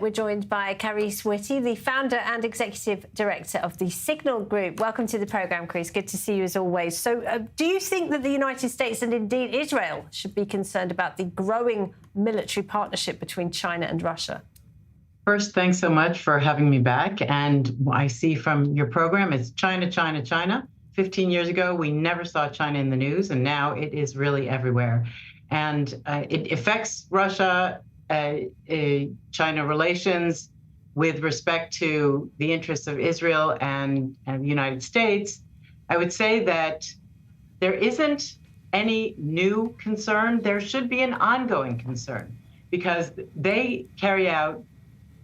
We're joined by Carice Witte, the founder and executive director of the Signal Group. Welcome to the programme, Carice. Good to see you as always. So do you think that the United States and indeed Israel should be concerned about the growing military partnership between China and Russia? First, thanks so much for having me back. And I see from your program, it's China, China, China. 15 years ago, we never saw China in the news, and now it is really everywhere. And it affects Russia, China relations with respect to the interests of Israel and the United States. I would say that there isn't any new concern. There should be an ongoing concern because they carry out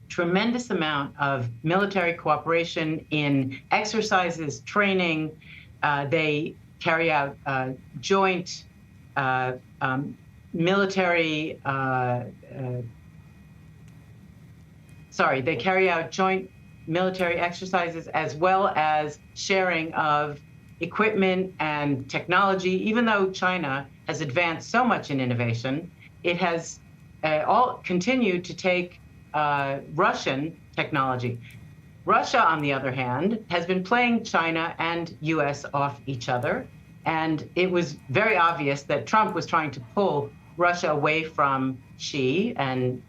tremendous amount of military cooperation in exercises, training. They carry out joint military, they carry out joint military exercises as well as sharing of equipment and technology. Even though China has advanced so much in innovation, it has all continued to take Russian technology. Russia, on the other hand, has been playing China and US off each other. And it was very obvious that Trump was trying to pull Russia away from Xi and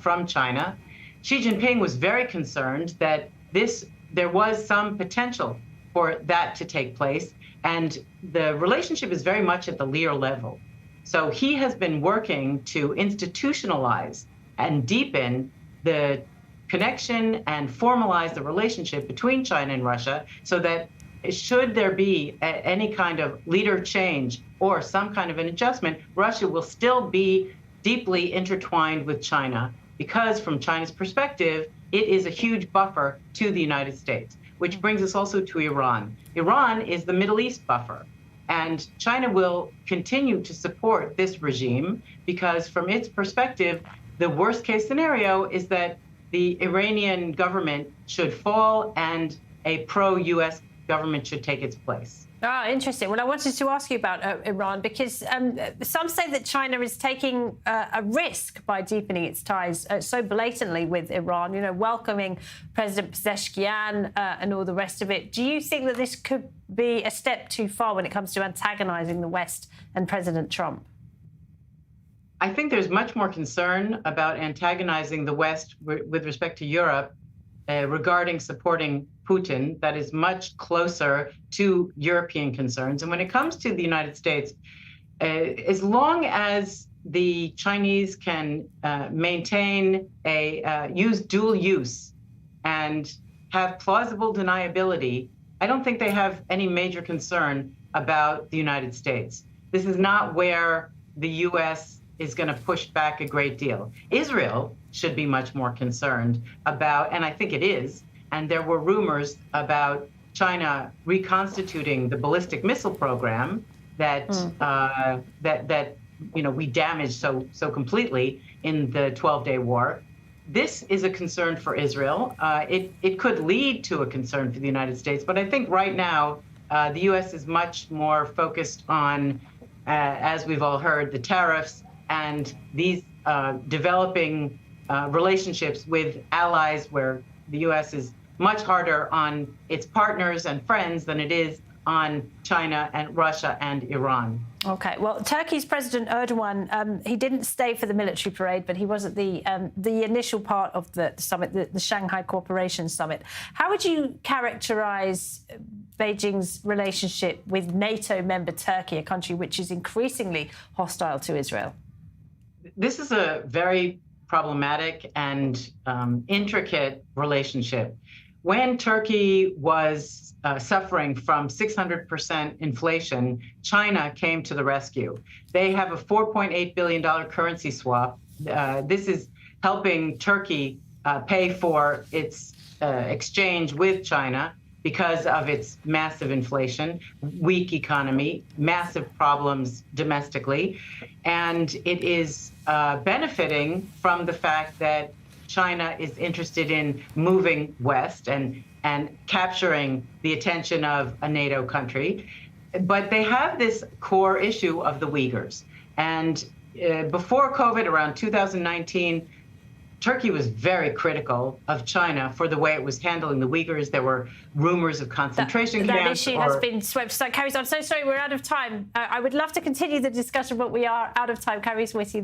from China. Xi Jinping was very concerned that there was some potential for that to take place. And the relationship is very much at the Lear level. So he has been working to institutionalize and deepen the connection and formalize the relationship between China and Russia so that should there be any kind of leader change or some kind of an adjustment, Russia will still be deeply intertwined with China because from China's perspective, it is a huge buffer to the United States, which brings us also to Iran. Iran is the Middle East buffer, and China will continue to support this regime because from its perspective, the worst case scenario is that the Iranian government should fall and a pro-US government should take its place. Ah, interesting. Well, I wanted to ask you about Iran because some say that China is taking a risk by deepening its ties so blatantly with Iran, you know, welcoming President Pezeshkian and all the rest of it. Do you think that this could be a step too far when it comes to antagonizing the West and President Trump? I think there's much more concern about antagonizing the West with respect to Europe regarding supporting Putin that is much closer to European concerns. And when it comes to the United States, as long as the Chinese can maintain use dual use and have plausible deniability, I don't think they have any major concern about the United States. This is not where the U.S. is going to push back a great deal. Israel should be much more concerned about, and I think it is, and there were rumors about China reconstituting the ballistic missile program that we damaged so completely in the 12-day war. This is a concern for Israel. It could lead to a concern for the United States, but I think right now the U.S. is much more focused on, as we've all heard, the tariffs and these developing relationships with allies where the U.S. is much harder on its partners and friends than it is on China and Russia and Iran. Okay, well, Turkey's President Erdogan, he didn't stay for the military parade, but he was at the initial part of the summit, the Shanghai Cooperation Summit. How would you characterize Beijing's relationship with NATO member Turkey, a country which is increasingly hostile to Israel? This is a very problematic and intricate relationship. When Turkey was suffering from 600% inflation, China came to the rescue. They have a $4.8 billion currency swap. This is helping Turkey pay for its exchange with China because of its massive inflation, weak economy, massive problems domestically. And it is benefiting from the fact that China is interested in moving west and capturing the attention of a NATO country. But they have this core issue of the Uyghurs. And before COVID, around 2019, Turkey was very critical of China for the way it was handling the Uyghurs. There were rumors of concentration camps. That issue has been swept. So, Carice, I'm so sorry, we're out of time. I would love to continue the discussion, but we are out of time. Carice Witte.